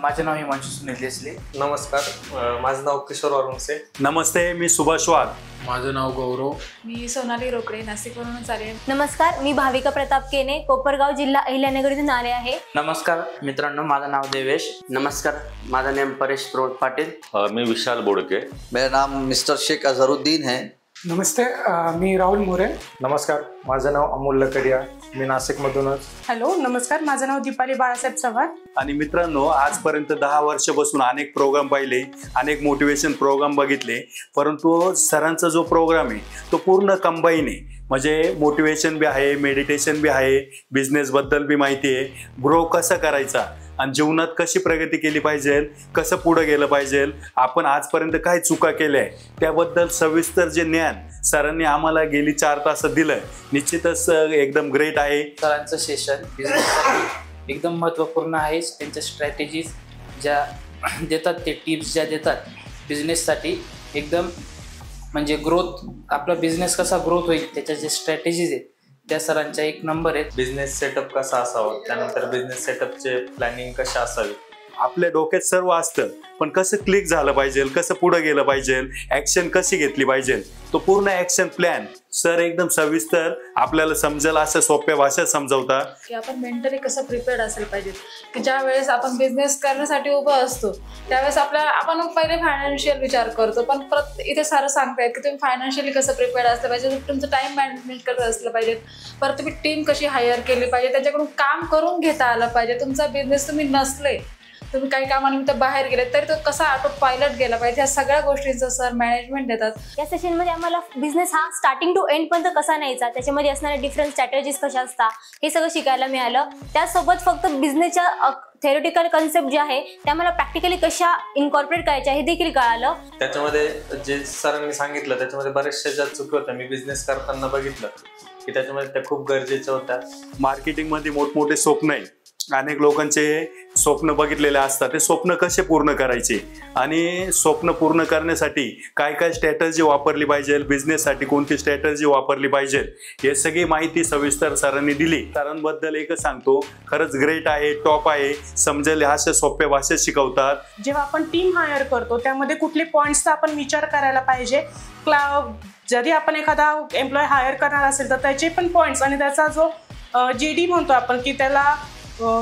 माझे नाव हिमांशु सुनील देसले। नमस्कार, माझं नाव किशोर वारुंसे। नमस्ते, मी सुभाष वाघ। माझं नाव गौरव। मी सोनाली रोकडे, नाशिकवरून आले। नमस्कार, मी भाविका प्रताप केने, कोपरगाव जिल्हा अहिल्यानगरीतून आले आहे। नमस्कार मित्रांनो, माझं नाव देवेश। नमस्कार, माझं नाम परेश प्रमोद पाटील। मैं विशाल बोड़के। मेरा नाम मिस्टर शेख अजहरुद्दीन है। नमस्ते, मी राहुल मोरे। नमस्कार, माझं नाव अमोल लकडिया, मी नाशिकमधूनच। हॅलो, नमस्कार, माझं नाव दीपाली बाळासाहेब चव्हाण। आणि मित्रांनो, आजपर्यंत 10 वर्षापासून अनेक प्रोग्राम पाहिले, अनेक मोटिवेशन प्रोग्राम बघितले, परंतु सरांचा जो प्रोग्राम आहे तो पूर्ण कंबाईन आहे। म्हणजे मोटिवेशन बी आहे, मेडिटेशन बी आहे, बिझनेस बद्दल बी माहिती आहे, ग्रो कसं करायचा आणि जीवनात कशी प्रगती केली पाहिजे, कसं पुढे गेलं पाहिजे, आपण आजपर्यंत काय चुका केल्या आहे त्याबद्दल सविस्तर जे ज्ञान सरांनी आम्हाला गेली 4 तास दिलं, निश्चितच एकदम ग्रेट आहे। सरांचं सेशन बिझनेससाठी एकदम महत्त्वपूर्ण आहे। त्यांच्या स्ट्रॅटेजीज ज्या देतात, ते टिप्स ज्या देतात बिझनेससाठी एकदम म्हणजे ग्रोथ, आपला बिझनेस कसा ग्रोथ होईल त्याच्या जे स्ट्रॅटेजीज आहेत त्या सरांच्या 1 नंबर आहेत। बिझनेस सेटअप कसा असावा, त्यानंतर बिझनेस सेटअपचे प्लॅनिंग कशा असावी। आपल्या डोक्यात सर्व असतं, पण कसं क्लिक झालं पाहिजे, कसं पुढे गेलं पाहिजे, ॲक्शन कशी घेतली पाहिजे, तो पूर्ण ॲक्शन प्लॅन सर एकदम सविस्तर आपल्याला समजेल असं सोप्या भाषेत समजावता की आपण मेंटली कसं प्रिपेअर्ड असेल पाहिजे की ज्या वेळेस आपण बिझनेस करण्यासाठी उभं असतो त्यावेळेस आपण पहिले फायनान्शियल विचार करतो, पण परत इथे सारं सांगतायत की तुम्ही फायनान्शियली कसं प्रिपेअर्ड असलं पाहिजे, तुमचं टाइम मॅनेजमेंट कसं असलं पाहिजे, परत तुम्ही टीम कशी हायर केली पाहिजे, त्यांच्याकडून काम करून घेता आलं पाहिजे। तुमचा बिझनेस तुम्ही नसले, तुम्ही काही कामानिमित्त बाहेर गेले तरी तो कसा ऑटो पायलट गेला पाहिजे, ह्या सगळ्या गोष्टींचं सर मॅनेजमेंट देतात। या सेशनमध्ये आम्हाला बिझनेस हा स्टार्टिंग टू एंड पर्यंत कसा न्यायचा, त्याच्यामध्ये असणाऱ्या डिफरंट स्ट्रॅटेजीज कशा असतात हे सगळं शिकायला मिळालं। त्यासोबत फक्त बिझनेसच्या थेरोटिकल कन्सेप्ट जे आहे त्या मला प्रॅक्टिकली कशा इन्कॉर्पोरेट करायच्या हे देखील कळालं। त्याच्यामध्ये जे सरांनी सांगितलं त्याच्यामध्ये बऱ्याचशा ज्या चुकी होत्या मी बिझनेस करताना बघितलं की त्याच्यामध्ये त्या खूप गरजेच्या होत्या। मार्केटिंगमध्ये मोठमोठे स्वप्न आहे, अनेक लोकांचे स्वप्न बघितलेले असतात, ते स्वप्न कसे पूर्ण करायचे आणि स्वप्न पूर्ण करण्यासाठी काय काय स्ट्रॅटेजी वापरली पाहिजे, बिझनेससाठी कोणती स्ट्रॅटेजी वापरली पाहिजे, हे सगळी माहिती सविस्तर सरांनी दिली। सरांबद्दल एकच सांगतो, खरंच ग्रेट आहे, टॉप आहे, समजेल अशा सोप्या भाषेत शिकवतात। जेव्हा आपण टीम हायर करतो त्यामध्ये कुठले पॉईंट्सचा आपण विचार करायला पाहिजे। जरी आपण एखादा एम्प्लॉय हायर करणार असेल तर त्याचे पण पॉईंट्स आणि त्याचा जो GD म्हणतो आपण की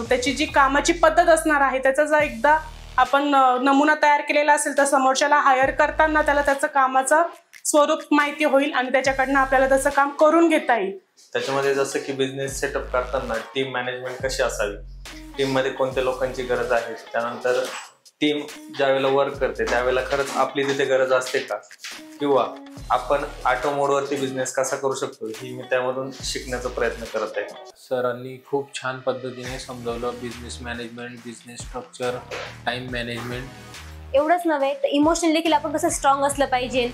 त्याची जी कामाची पद्धत असणार आहे त्याचा जर एकदा आपण नमुना तयार केलेला असेल तर समोरच्याला हायर करताना त्याला त्याचं कामाचं स्वरूप माहिती होईल आणि त्याच्याकडनं आपल्याला त्याचं काम करून घेता येईल। त्याच्यामध्ये जसं की बिझनेस सेटअप करताना टीम मॅनेजमेंट कशी असावी, टीममध्ये कोणत्या लोकांची गरज आहे, त्यानंतर टीम ज्यावेळेला वर्क करते त्यावेळेला खरंच आपली तिथे गरज असते का, किंवा आपण ऑटो मोडवरती बिझनेस कसा करू शकतो ही मी त्यामधून शिकण्याचा प्रयत्न करत आहे। सरांनी खूप छान पद्धतीने समजावलं business management, business structure, time management. एवढंच नव्हे तर इमोशनली देखील आपण कसं स्ट्रॉंग असलं पाहिजे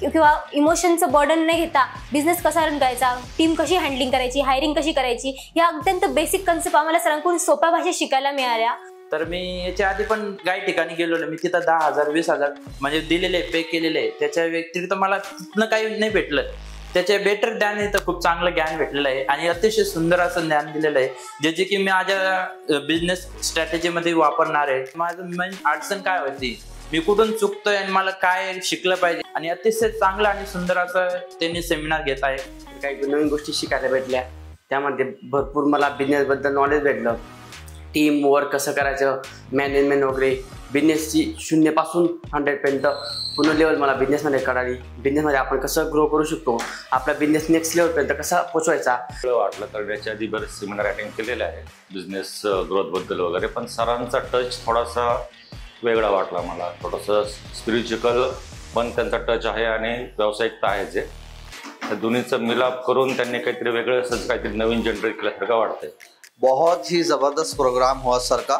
किंवा इमोशनचं बर्डन न घेता बिझनेस कसा रन करायचा, टीम कशी हँडलिंग करायची, हायरिंग कशी करायची, या अत्यंत बेसिक कन्सेप्ट आम्हाला सरांकडून सोप्या भाषेत शिकायला मिळाल्या। तर मी याच्या आधी पण काही ठिकाणी गेलेलो, मी तिथं 10,000 20,000 म्हणजे दिलेले, पे केलेले, त्याच्या व्यतिरिक्त मला तिथनं काही नाही भेटलं। त्याचे बेटर ज्ञान इथं खूप चांगलं ज्ञान भेटलेलं आहे आणि अतिशय सुंदर असं ज्ञान दिलेलं आहे जे की मी माझ्या बिझनेस स्ट्रॅटेजीमध्ये वापरणार आहे। माझं मेन अडचण काय होती, मी कुठून चुकतोय आणि मला काय शिकलं पाहिजे, आणि अतिशय चांगलं आणि सुंदर असं त्यांनी सेमिनार घेत आहे। काही नवीन गोष्टी शिकायला भेटल्या, त्यामध्ये भरपूर मला बिझनेसबद्दल नॉलेज भेटलं, टीम वर्क कसं करायचं, मॅनेजमेंट वगैरे, बिझनेसची 0 पासून 100 पर्यंत पूर्ण लेवल मला बिझनेसमध्ये कळाली। बिझनेसमध्ये आपण कसं ग्रो करू शकतो, आपला बिझनेस नेक्स्ट लेवलपर्यंत कसा पोचवायचा वाटलं, कारण याच्या आधी बरेच सेमिनार अटेंड केलेले आहे बिझनेस ग्रोथबद्दल वगैरे, पण सरांचा टच थोडासा वेगळा वाटला मला, थोडंसं स्पिरिच्युअल पण त्यांचा टच आहे आणि व्यावसायिकता आहे, जे त्या दोन्हीचं मिलाप करून त्यांनी काहीतरी वेगळं असंच काहीतरी नवीन जनरेट केल्यासारखं वाटतंय। बहुत ही ज़बरदस्त प्रोग्राम हुआ सर का।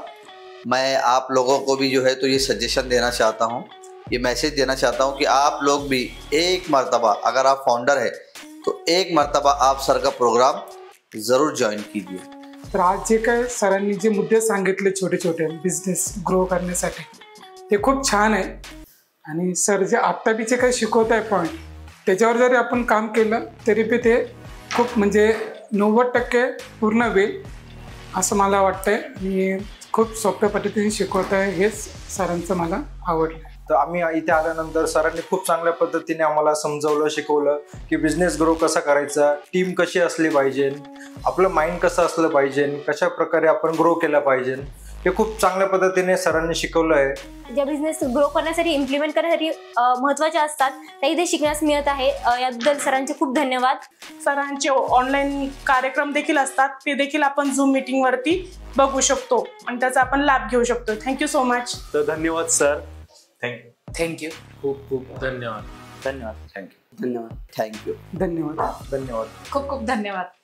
मैं आप लोगों को भी जो है तो ये सजेशन देना चाहता हूँ, ये मैसेज देना चाहता हूँ कि आप लोग भी एक मर्तबा, अगर आप फाउंडर है तो एक मर्तबा आप सर का प्रोग्राम ज़रूर ज्वाइन कीजिए। तर आज जे काय सरांनी जे मुद्दे सांगितले छोटे छोटे बिझनेस ग्रो करण्यासाठी ते खूप छान आहे, आणि सर जे आत्ता बी जे काही शिकवत आहे पॉईंट त्याच्यावर जरी आपण काम केलं तरी बी ते खूप म्हणजे 90% पूर्ण होईल असं मला वाटतंय। आणि खूप सोप्या पद्धतीने शिकवत आहे, हेच सरांचं मला आवडलं. तर आम्ही इथे आल्यानंतर सरांनी खूप चांगल्या पद्धतीने आम्हाला समजवलं, शिकवलं की बिझनेस ग्रो कसा करायचा, टीम कशी असली पाहिजे, आपलं माइंड कसं असलं पाहिजे, कशा प्रकारे आपण ग्रो केला पाहिजे, हे खूप चांगल्या पद्धतीने सरांनी शिकवलं आहे. ज्या बिझनेस ग्रो करण्यासाठी इम्प्लिमेंट करण्यासाठी महत्त्वाच्या असतात त्या इथे शिकण्यास मिळत आहे. याबद्दल सरांचे खूप धन्यवाद. सरांचे ऑनलाईन कार्यक्रम देखील असतात, ते देखील आपण झूम मीटिंगवरती बघू शकतो आणि त्याचा आपण लाभ घेऊ शकतो. Thank you so much. तर धन्यवाद सर. थँक्यू. खूप खूप धन्यवाद. धन्यवाद. थँक्यू. धन्यवाद. खूप खूप धन्यवाद.